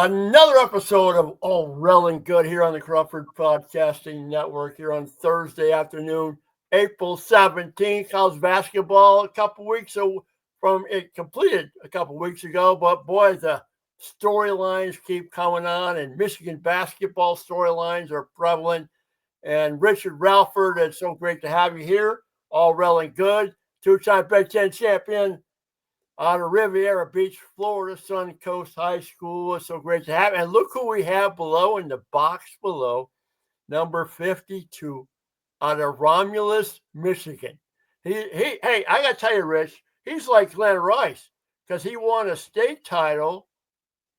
Another episode of Rell Good here on the Rellford Podcasting Network here on Thursday afternoon, April 17th. College basketball from it completed a couple weeks ago, but boy, the storylines keep coming on, and Michigan basketball storylines are prevalent. And Richard Rellford, it's so great to have you here. All Rell Good, two-time Big Ten champion out of Riviera Beach, Florida, Suncoast High School. It's so great to have. And look who we have below in the box below, number 52, out of Romulus, Michigan. Hey, I got to tell you, Rich, he's like Glenn Rice because he won a state title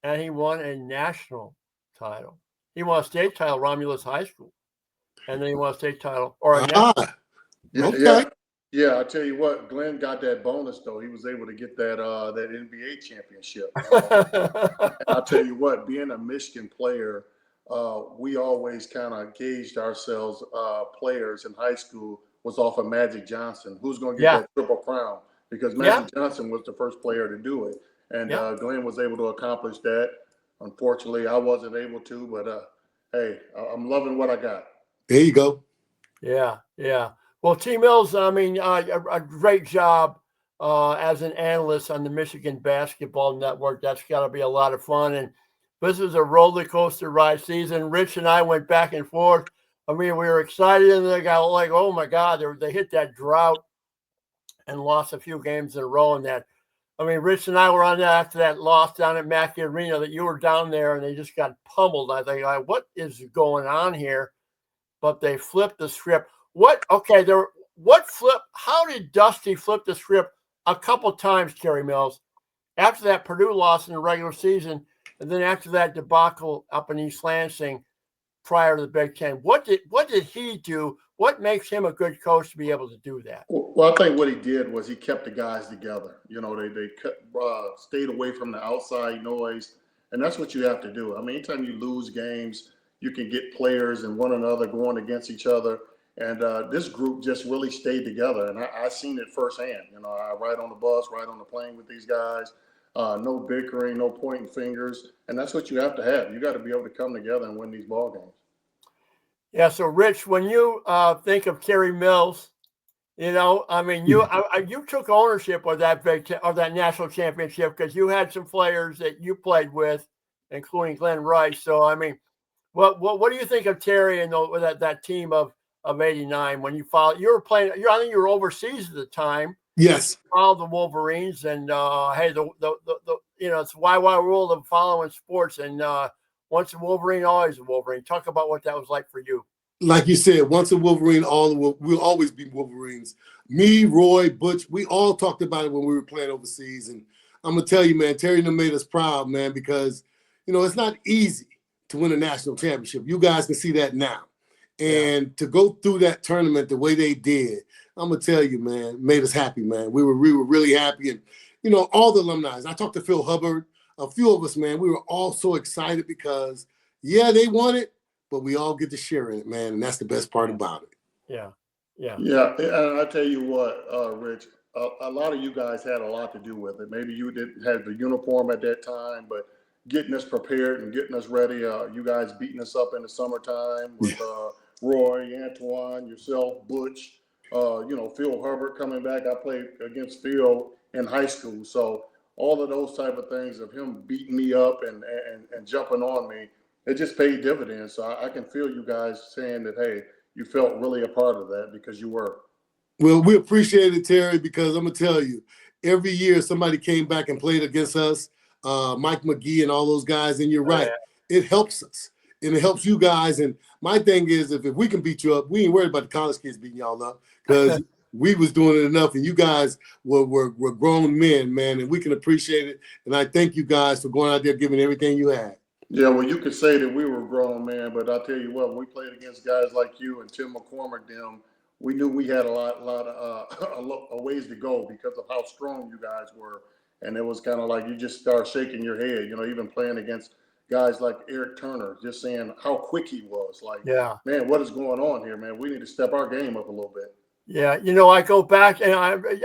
and he won a national title. He won a state title, Romulus High School, and then he won a state title or a national. Okay. Yeah, I tell you what, Glenn got that bonus though. He was able to get that NBA championship. I'll tell you what, being a Michigan player, we always kind of gauged ourselves. Players in high school was off of Magic Johnson, who's going to get that triple crown, because Magic Johnson was the first player to do it, and Glenn was able to accomplish that. Unfortunately, I wasn't able to, but hey, I'm loving what I got. There you go. Yeah. Well, T. Mills, I mean, a great job as an analyst on the Michigan Basketball Network. That's got to be a lot of fun. And this is a roller coaster ride season. Rich and I went back and forth. I mean, we were excited, and they got like, oh my God, they hit that drought and lost a few games in a row. And that, I mean, Rich and I were on that after that loss down at Mackey Arena that you were down there, and they just got pummeled. I think, what is going on here? But they flipped the script. How did Dusty flip the script a couple times, Terry Mills, after that Purdue loss in the regular season, and then after that debacle up in East Lansing prior to the Big Ten? What did he do? What makes him a good coach to be able to do that? Well, I think what he did was he kept the guys together. You know, they stayed away from the outside noise, and that's what you have to do. I mean, anytime you lose games, you can get players and one another going against each other. And this group just really stayed together. And I seen it firsthand. You know, I ride on the bus, ride on the plane with these guys. No bickering, no pointing fingers. And that's what you have to have. You got to be able to come together and win these ball games. Yeah. So, Rich, when you think of Terry Mills, you know, I mean, you took ownership of that that national championship because you had some players that you played with, including Glenn Rice. So, I mean, what do you think of Terry and that team of '89 when you were playing? I think you were overseas at the time. Yes. You followed the Wolverines, and hey, the it's why world of following sports, and once a Wolverine, always a Wolverine. Talk about what that was like for you. Like you said, once a Wolverine, we'll always be Wolverines. Me, Roy, Butch, we all talked about it when we were playing overseas, and I'm gonna tell you, man, Terry made us proud, man, because it's not easy to win a national championship. You guys can see that now. And to go through that tournament the way they did, I'm gonna tell you, man, made us happy, man. We were really happy, and all the alumni. I talked to Phil Hubbard, a few of us, man. We were all so excited because, they won it, but we all get to share in it, man, and that's the best part about it. Yeah. And I tell you what, Rich, a lot of you guys had a lot to do with it. Maybe you didn't have the uniform at that time, but getting us prepared and getting us ready. You guys beating us up in the summertime with Roy, Antoine, yourself, Butch, Phil Hubbard coming back. I played against Phil in high school. So all of those type of things of him beating me up and jumping on me, it just paid dividends. So I can feel you guys saying that, hey, you felt really a part of that because you were. Well, we appreciate it, Terry, because I'm going to tell you, every year somebody came back and played against us, Mike McGee and all those guys, and you're right. It helps us. And it helps you guys. And my thing is, if we can beat you up, we ain't worried about the college kids beating y'all up because we was doing it enough. And you guys were grown men, man, and we can appreciate it. And I thank you guys for going out there giving everything you had. Yeah, well, you could say that we were grown, man, but I'll tell you what, when we played against guys like you and Tim McCormick, we knew we had a ways to go because of how strong you guys were. And it was kind of like you just start shaking your head, even playing against guys like Eric Turner, just saying how quick he was. Like, man, what is going on here, man? We need to step our game up a little bit. Yeah, I go back, and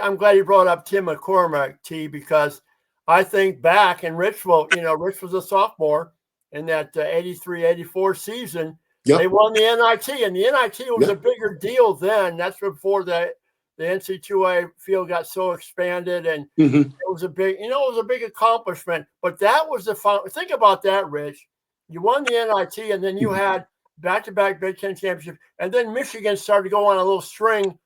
I'm glad you brought up Tim McCormick, T, because I think back, and Rich was a sophomore, in that 83-84 season. Yep. They won the NIT, and the NIT was Yep. a bigger deal then. That's before the NC2A field got so expanded, and it was a big, it was a big accomplishment. But that was the fun. Think about that, Rich. You won the NIT, and then you had back-to-back Big Ten championships, and then Michigan started to go on a little string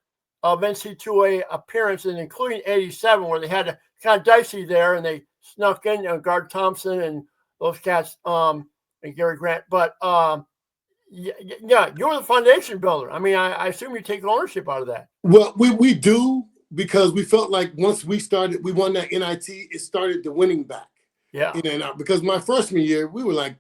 of NC2A appearances, including 87, where they had to kind of dicey there, and they snuck in Guard Thompson and those cats, and Gary Grant. But yeah, you're the foundation builder. I mean, I assume you take ownership out of that. Well, we do, because we felt like once we won that NIT, it started the winning back. Yeah. Because my freshman year, we were like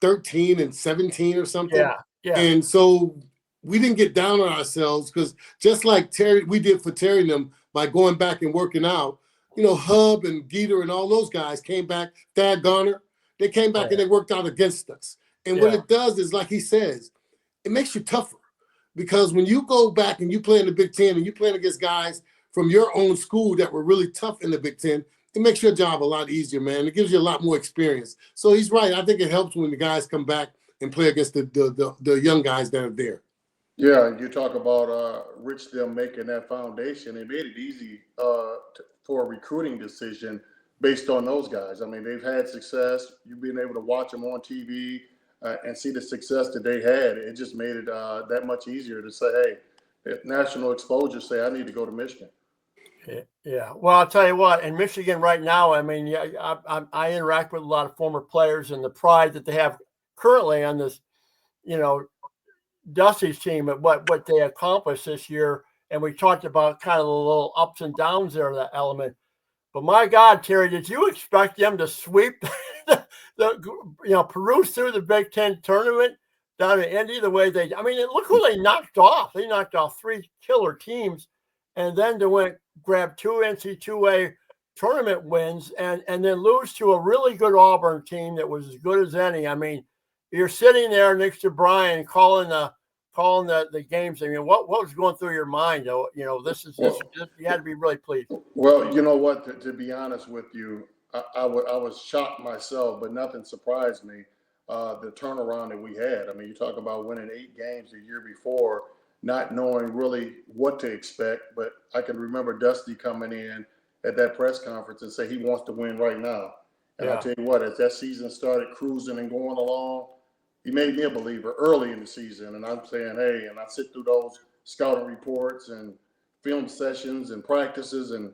13 and 17 or something. Yeah. And so we didn't get down on ourselves, because just like we did for Terry and them by going back and working out, Hub and Geeter and all those guys came back, Thad Garner, they came back and they worked out against us. And what it does is, like he says, it makes you tougher, because when you go back and you play in the Big Ten and you playing against guys from your own school that were really tough in the Big Ten, it makes your job a lot easier, man. It gives you a lot more experience. So he's right. I think it helps when the guys come back and play against the young guys that are there. Yeah, you talk about Rich them making that foundation. It made it easy for a recruiting decision based on those guys. I mean, they've had success. You've been able to watch them on TV and see the success that they had. It just made it that much easier to say, hey, if national exposure, say I need to go to Michigan. Yeah. Well, I'll tell you what, in Michigan right now, I mean, I interact with a lot of former players, and the pride that they have currently on this, Dusty's team and what they accomplished this year. And we talked about kind of the little ups and downs there, that element. But my God, Terry, did you expect them to sweep peruse through the Big Ten tournament down in Indy the way they? I mean, look who they knocked off. They knocked off 3 killer teams, and then to grab 2 NC2A tournament wins, and then lose to a really good Auburn team that was as good as any. I mean, you're sitting there next to Brian calling the games. I mean, what was going through your mind? This you had to be really pleased. Well, you know what? To be honest with you, I was shocked myself, but nothing surprised me. The turnaround that we had. I mean, you talk about winning 8 games the year before, not knowing really what to expect. But I can remember Dusty coming in at that press conference and say he wants to win right now. And I tell you what, as that season started cruising and going along, he made me a believer early in the season. And I'm saying, hey, and I sit through those scouting reports and film sessions and practices, and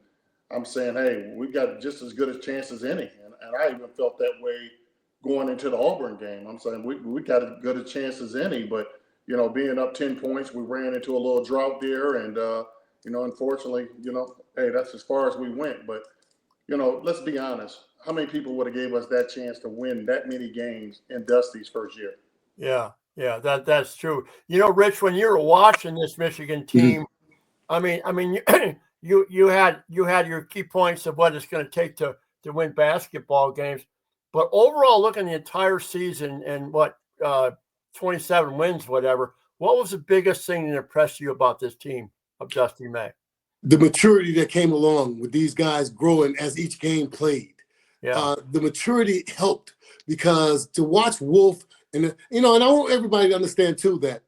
I'm saying, hey, we've got just as good a chance as any. And I even felt that way going into the Auburn game. I'm saying we got as good a chance as any. But, being up 10 points, we ran into a little drought there. And, unfortunately, hey, that's as far as we went. But, let's be honest. How many people would have gave us that chance to win that many games in Dusty's first year? Yeah, that's true. Rich, when you were watching this Michigan team, I mean, you had your key points of what it's going to take to win basketball games, but overall, looking the entire season and 27 wins, whatever. What was the biggest thing that impressed you about this team of Dusty May? The maturity that came along with these guys growing as each game played. Yeah. The maturity helped, because to watch Wolf and and I want everybody to understand too that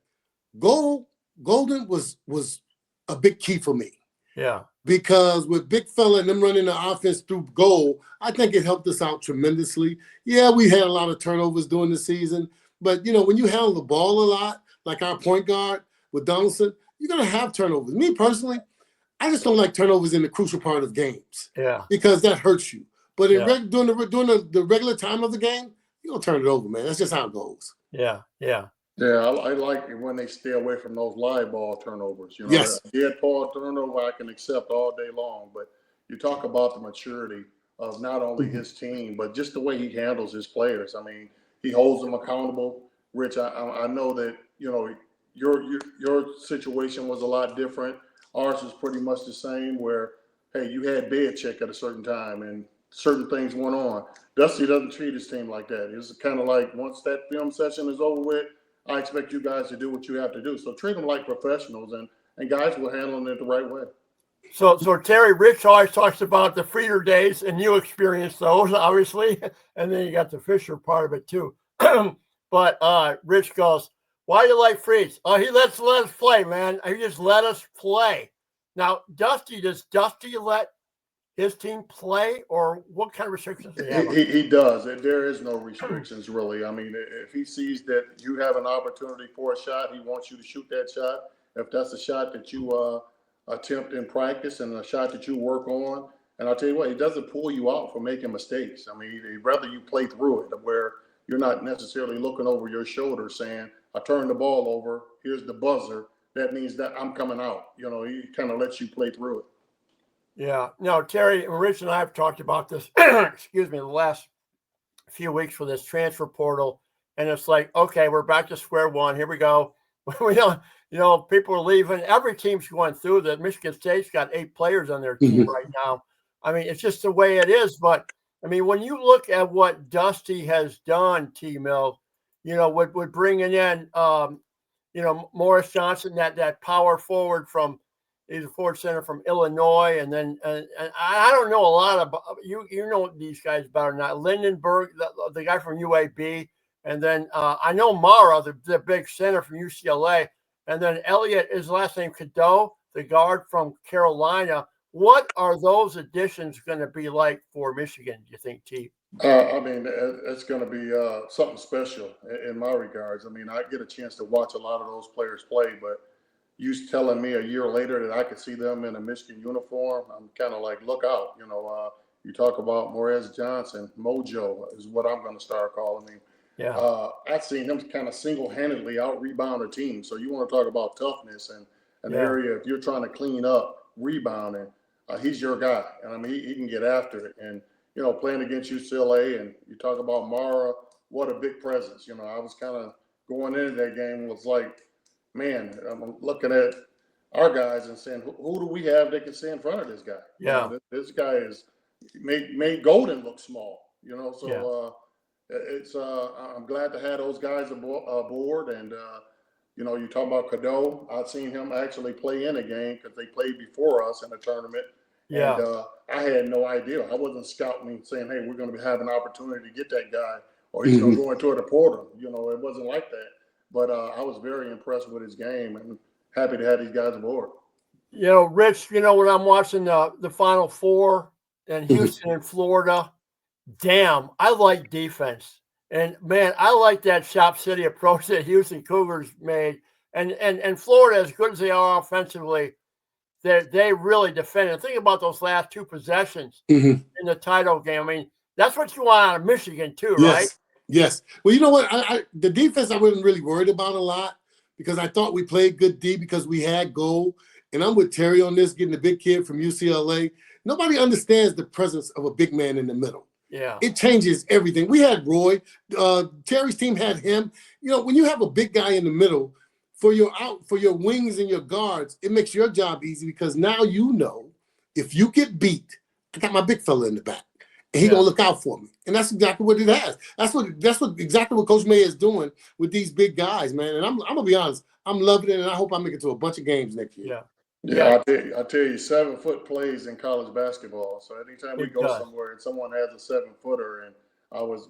Golden was a big key for me. Yeah. Because with Big Fella and them running the offense through goal, I think it helped us out tremendously. Yeah, we had a lot of turnovers during the season, but when you handle the ball a lot, like our point guard with Donaldson, you're gonna have turnovers. Me personally, I just don't like turnovers in the crucial part of games. Yeah. Because that hurts you. But during the regular time of the game, you're going to turn it over, man. That's just how it goes. Yeah. Yeah, I like it when they stay away from those live ball turnovers. Yes. Dead ball turnover I can accept all day long. But you talk about the maturity of not only his team, but just the way he handles his players. I mean, he holds them accountable. Rich, I know that, your situation was a lot different. Ours was pretty much the same, where, hey, you had bed check at a certain time and certain things went on. Dusty doesn't treat his team like that. It's kind of like, once that film session is over with, I expect you guys to do what you have to do. So treat them like professionals, and guys will handle it the right way. So Terry, Rich always talks about the Frieder days, and you experienced those, obviously, and then you got the Fisher part of it too. But Rich goes, why do you like Freeze? Oh, he let us play, man. He just let us play. Now, does Dusty let his team play, or what kind of restrictions do they have? He does. There is no restrictions, really. I mean, if he sees that you have an opportunity for a shot, he wants you to shoot that shot. If that's a shot that you attempt in practice and a shot that you work on, and I'll tell you what, he doesn't pull you out for making mistakes. I mean, he'd rather you play through it, where you're not necessarily looking over your shoulder saying, I turned the ball over, here's the buzzer. That means that I'm coming out. You know, he kind of lets you play through it. Yeah. No, Terry, Rich and I have talked about this, excuse me, the last few weeks for this transfer portal. And it's like, okay, we're back to square one. Here we go. We don't, people are leaving. Every team's going through that. Michigan State's got 8 players on their team right now. I mean, it's just the way it is. But, I mean, when you look at what Dusty has done, T-Mill, with bringing in, Morris Johnson, that power forward he's a forward center from Illinois. And then and I don't know a lot about you know these guys better than that. Lindenberg, the guy from UAB. And then I know Mara, the big center from UCLA. And then Elliott, his last name Cadeau, the guard from Carolina. What are those additions going to be like for Michigan, do you think, T? I mean, it's going to be something special in my regards. I mean, I get a chance to watch a lot of those players play, but you telling me a year later that I could see them in a Michigan uniform, I'm kind of like, look out. You talk about Morris Johnson, Mojo is what I'm going to start calling him. Yeah. I've seen him kind of single-handedly out-rebound a team. So you want to talk about toughness and an area, if you're trying to clean up rebounding, he's your guy. And I mean, he can get after it. And, playing against UCLA, and you talk about Mara, what a big presence. I was kind of going into that game was like, man, I'm looking at our guys and saying, who do we have that can stay in front of this guy? Yeah. This guy is made Golden look small, so it's I'm glad to have those guys aboard. And, you talk about Cadeau. I've seen him actually play in a game because they played before us in a tournament. Yeah. And I had no idea. I wasn't scouting saying, hey, we're going to have an opportunity to get that guy or he's going to go into the portal. It wasn't like that. But I was very impressed with his game and happy to have these guys aboard. Rich, when I'm watching the Final Four in Houston and Florida, damn, I like defense. And, man, I like that Shop City approach that Houston Cougars made. And Florida, as good as they are offensively, they really defend. And think about those last 2 possessions in the title game. I mean, that's what you want out of Michigan too, right? Yes. Well, you know what? The defense I wasn't really worried about a lot because I thought we played good D because we had goal. And I'm with Terry on this, getting the big kid from UCLA. Nobody understands the presence of a big man in the middle. Yeah. It changes everything. We had Roy. Terry's team had him. When you have a big guy in the middle, for your wings and your guards, it makes your job easy because now if you get beat, I got my big fella in the back. And he's gonna look out for me. And that's exactly what it has. That's exactly what Coach May is doing with these big guys, man. And I'm gonna be honest, I'm loving it, and I hope I make it to a bunch of games next year. Yeah, I tell you, 7-foot plays in college basketball. So anytime we go somewhere and someone has a 7-footer, and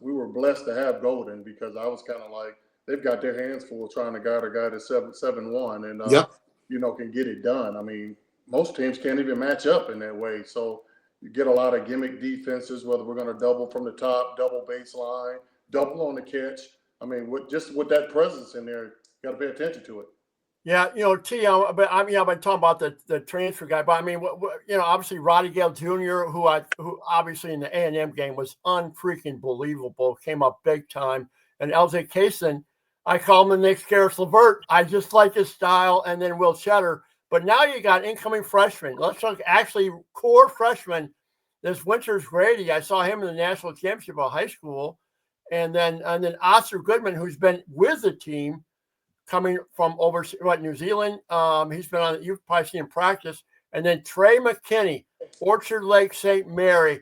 we were blessed to have Golden because I was kind of like, they've got their hands full trying to guard a guy that's 7'1" and can get it done. I mean, most teams can't even match up in that way. So you get a lot of gimmick defenses, whether we're going to double from the top, double baseline, double on the catch. I mean, with that presence in there, you got to pay attention to it. Yeah, T, I've been talking about the transfer guy, but I mean, obviously Roddy Gale Jr., who obviously in the A&M game was unfreaking believable, came up big time, and LJ Kaysen, I call him the next Karis LeVert. I just like his style, and then Will Cheddar. But now you got incoming freshmen. Let's look actually core freshmen. This Winters Grady, I saw him in the national championship of high school, and then Oscar Goodman, who's been with the team, coming from New Zealand. He's been on. You've probably seen him practice, and then Trey McKinney, Orchard Lake St. Mary.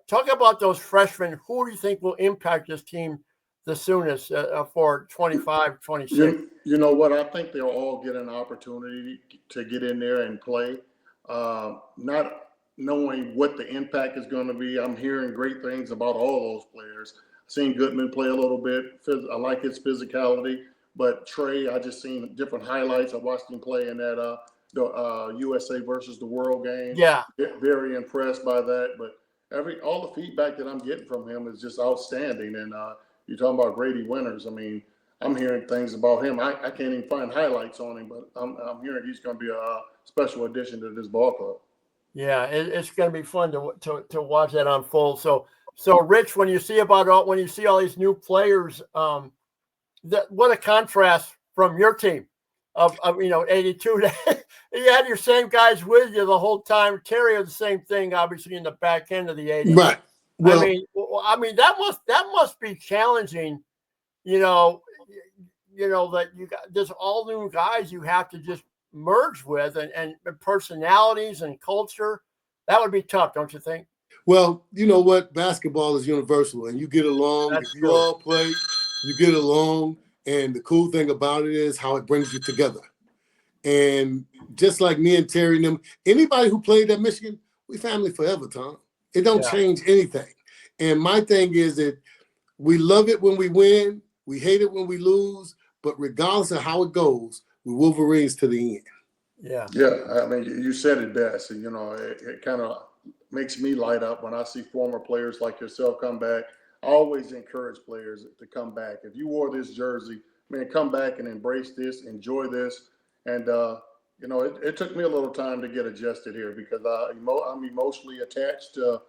Talk about those freshmen. Who do you think will impact this team the soonest for 25, 26? You know what? I think they'll all get an opportunity to get in there and play. Not knowing what the impact is going to be. I'm hearing great things about all those players. Seen Goodman play a little bit. I like his physicality. But Trey, I just seen different highlights. I watched him play in that the USA versus the World game. Yeah. Very impressed by that. But all the feedback that I'm getting from him is just outstanding. And you're talking about Grady Winters. I mean, I'm hearing things about him. I can't even find highlights on him, but I'm hearing he's going to be a special addition to this ball club. Yeah, it's going to be fun to watch that unfold. So Rich, when you see all these new players, what a contrast from your team of 82. You had your same guys with you the whole time. Terry was the same thing, obviously in the back end of the 80s. Right. Well, I mean that must be challenging. That you got there's all new guys you have to just merge with and personalities and culture. That would be tough, don't you think? Well, you know what? Basketball is universal, and you get along. That's if you true. all play, you get along. And the cool thing about it is how it brings you together. And just like me and Terry and them, anybody who played at Michigan, we family forever, Tom. It don't change anything. And my thing is that we love it when we win. We hate it when we lose. But regardless of how it goes, we're Wolverines to the end. Yeah. Yeah, I mean, you said it best. And, it kind of makes me light up when I see former players like yourself come back. I always encourage players to come back. If you wore this jersey, man, come back and embrace this, enjoy this. And, it took me a little time to get adjusted here because I'm emotionally attached to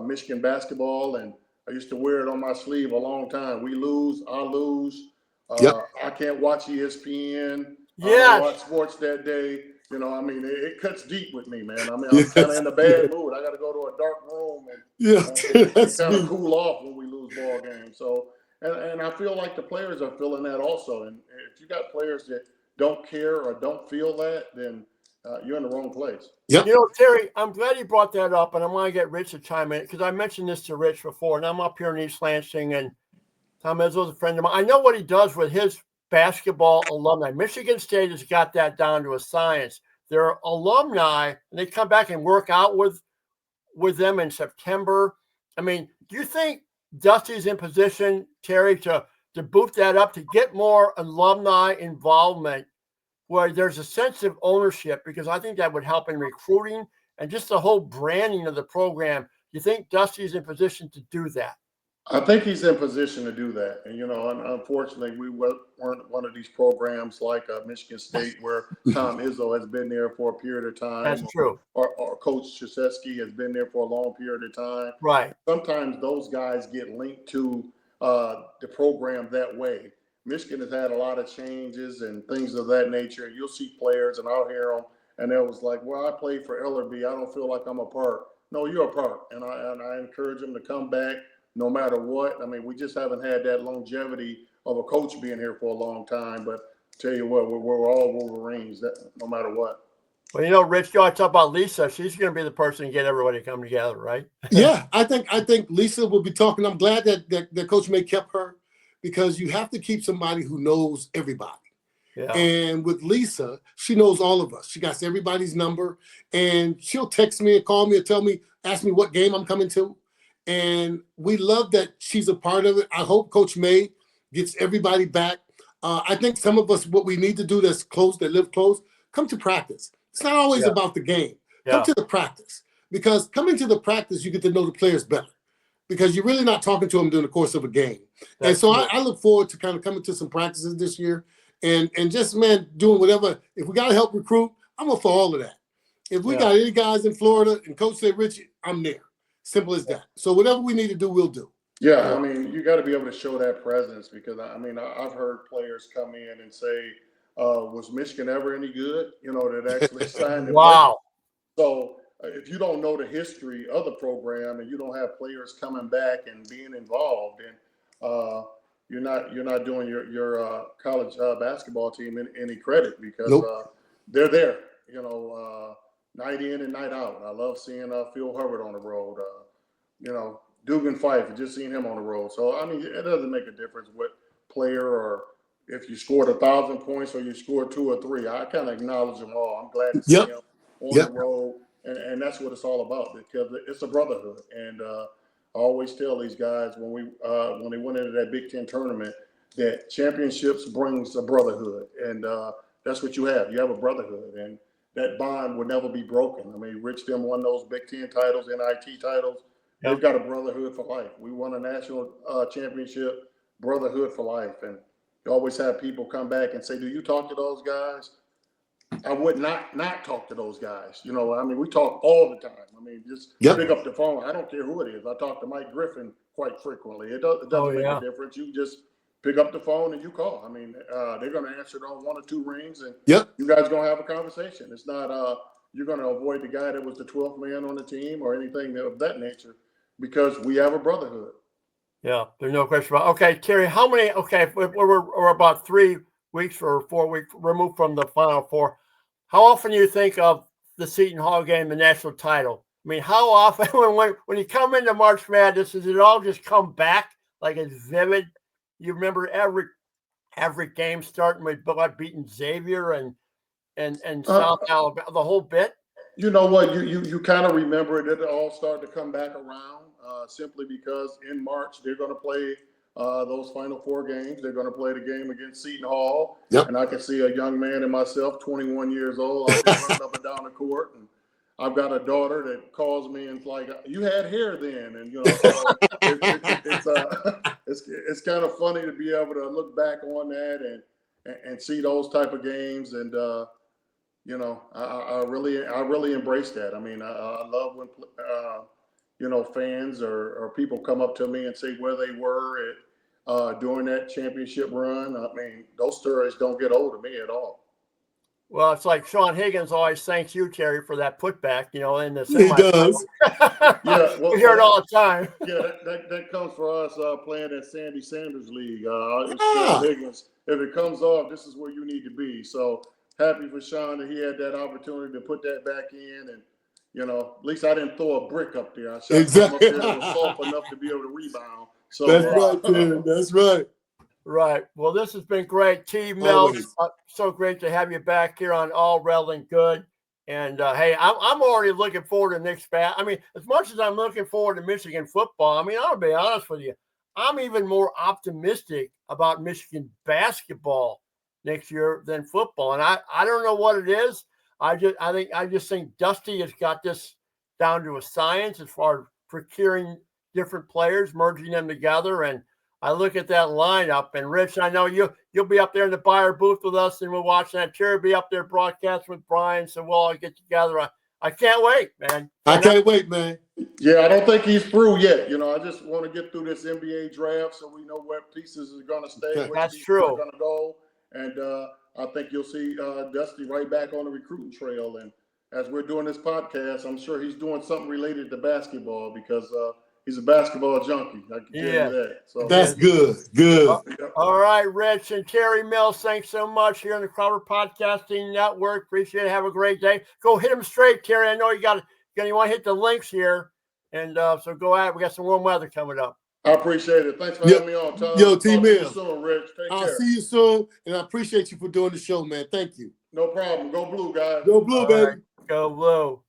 Michigan basketball, and I used to wear it on my sleeve a long time. We lose, I lose. I can't watch ESPN. I don't watch sports that day. It cuts deep with me, man. I'm kind of in a bad mood. I got to go to a dark room and kind of cool off when we lose ball games. So, and I feel like the players are feeling that also. And if you got players that don't care or don't feel that, then you're in the wrong place. Yep. Terry, I'm glad you brought that up, and I want to get Rich to chime in because I mentioned this to Rich before, and I'm up here in East Lansing, and Tom Izzo's a friend of mine. I know what he does with his basketball alumni. Michigan State has got that down to a science. They're alumni, and they come back and work out with them in September. I mean, do you think Dusty's in position, Terry, to boot that up, to get more alumni involvement where there's a sense of ownership? Because I think that would help in recruiting and just the whole branding of the program. Do you think Dusty's in position to do that? I think he's in position to do that. And, unfortunately, we weren't one of these programs like Michigan State where Tom Izzo has been there for a period of time. That's true. Or Coach Krzyzewski has been there for a long period of time. Right. Sometimes those guys get linked to the program that way. Michigan has had a lot of changes and things of that nature. You'll see players, and I'll hear them, and it was like, well, I played for Ellerby. I don't feel like I'm a part. No, you're a part. And I encourage them to come back. No matter what. I mean, we just haven't had that longevity of a coach being here for a long time. But tell you what, we're all Wolverines, no matter what. Well, Rich, you always talk about Lisa. She's going to be the person to get everybody to come together, right? Yeah, I think Lisa will be talking. I'm glad that Coach May kept her because you have to keep somebody who knows everybody. Yeah. And with Lisa, she knows all of us. She got everybody's number, and she'll text me and call me and tell me, ask me what game I'm coming to. And we love that she's a part of it. I hope Coach May gets everybody back. I think some of us, what we need to do that live close, come to practice. It's not always about the game. Come to the practice. Because coming to the practice, you get to know the players better. Because you're really not talking to them during the course of a game. And so I look forward to kind of coming to some practices this year and just, man, doing whatever. If we got to help recruit, I'm up for all of that. If we got any guys in Florida and Coach said, Richie, I'm there. Simple as that. So whatever we need to do, we'll do. Yeah, I mean, you got to be able to show that presence because, I've heard players come in and say, was Michigan ever any good? That actually signed it. Wow. So if you don't know the history of the program and you don't have players coming back and being involved, and you're not doing your college basketball team any credit because they're there. Night in and night out. I love seeing Phil Hubbard on the road. Dugan Fife, just seeing him on the road. So, it doesn't make a difference what player or if you scored 1,000 points or you scored 2 or 3. I kind of acknowledge them all. I'm glad to see them on the road. And that's what it's all about because it's a brotherhood. And I always tell these guys when they went into that Big Ten tournament that championships brings a brotherhood, and that's what you have. You have a brotherhood, and that bond will never be broken. I mean, Rich them won those Big Ten titles, NIT titles. Yep. They've got a brotherhood for life. We won a national championship, brotherhood for life, and you always have people come back and say, "Do you talk to those guys?" I would not talk to those guys. You know, I mean, we talk all the time. I mean, just pick up the phone. I don't care who it is. I talk to Mike Griffin quite frequently. It doesn't make a difference. You just pick up the phone and you call. I mean, they're going to answer it on 1 or 2 rings, and you guys going to have a conversation. It's not you're going to avoid the guy that was the 12th man on the team or anything of that nature, because we have a brotherhood. Yeah, there's no question about it. Okay, Terry, how many? Okay, we're about 3 weeks or 4 weeks removed from the Final Four. How often do you think of the Seton Hall game, the national title? I mean, how often when you come into March Madness, does it all just come back like it's vivid? You remember every game starting with beating Xavier and South Alabama, the whole bit? You know what? You kind of remember it. It all started to come back around simply because in March they're going to play those Final Four games. They're going to play the game against Seton Hall. And I can see a young man in myself, 21 years old, out there running up and down the court. And I've got a daughter that calls me and it's like, "You had hair then," and you know, so it's kind of funny to be able to look back on that and see those type of games. And you know, I really embrace that. I mean, I love when you know, fans or people come up to me and say where they were at during that championship run. I mean, those stories don't get old to me at all. Well, it's like Sean Higgins always thanks you, Terry, for that putback, you know, in the He does. We hear it all the time. Yeah, that comes for us playing at Sandy Sanders League. Sean Higgins, if it comes off, this is where you need to be. So happy for Sean that he had that opportunity to put that back in. And, you know, at least I didn't throw a brick up there. I shot something up there that was soft enough to be able to rebound. So that's right, Tim. That's right. Right. Well, this has been great. T. Mills, so great to have you back here on All Rell Good. And, hey, I'm already looking forward to next bat. I mean, as much as I'm looking forward to Michigan football, I mean, I'll be honest with you, I'm even more optimistic about Michigan basketball next year than football. And I don't know what it is. I just think Dusty has got this down to a science as far as procuring different players, merging them together. And I look at that lineup, and Rich, I know you'll be up there in the buyer booth with us, and we'll watch that. Terry will be up there broadcasting with Brian, so we'll all get together. I can't wait, man. I can't wait, man. Yeah, I don't think he's through yet. You know, I just want to get through this NBA draft so we know where pieces are going to stay. That's true. Are going to go, and I think you'll see Dusty right back on the recruiting trail. And as we're doing this podcast, I'm sure he's doing something related to basketball because he's a basketball junkie. I can tell you that. So that's good. Good. All right, Rich and Terry Mills, thanks so much here on the Crawford Podcasting Network. Appreciate it. Have a great day. Go hit them straight, Terry. I know you want to hit the links here, and so go ahead. We got some warm weather coming up. I appreciate it. Thanks for having me on, Tom. Yo, T. Mills. See you soon, Rich. Take care. I'll see you soon, and I appreciate you for doing the show, man. Thank you. No problem. Go blue, guys. Go blue, baby. Right. Go blue.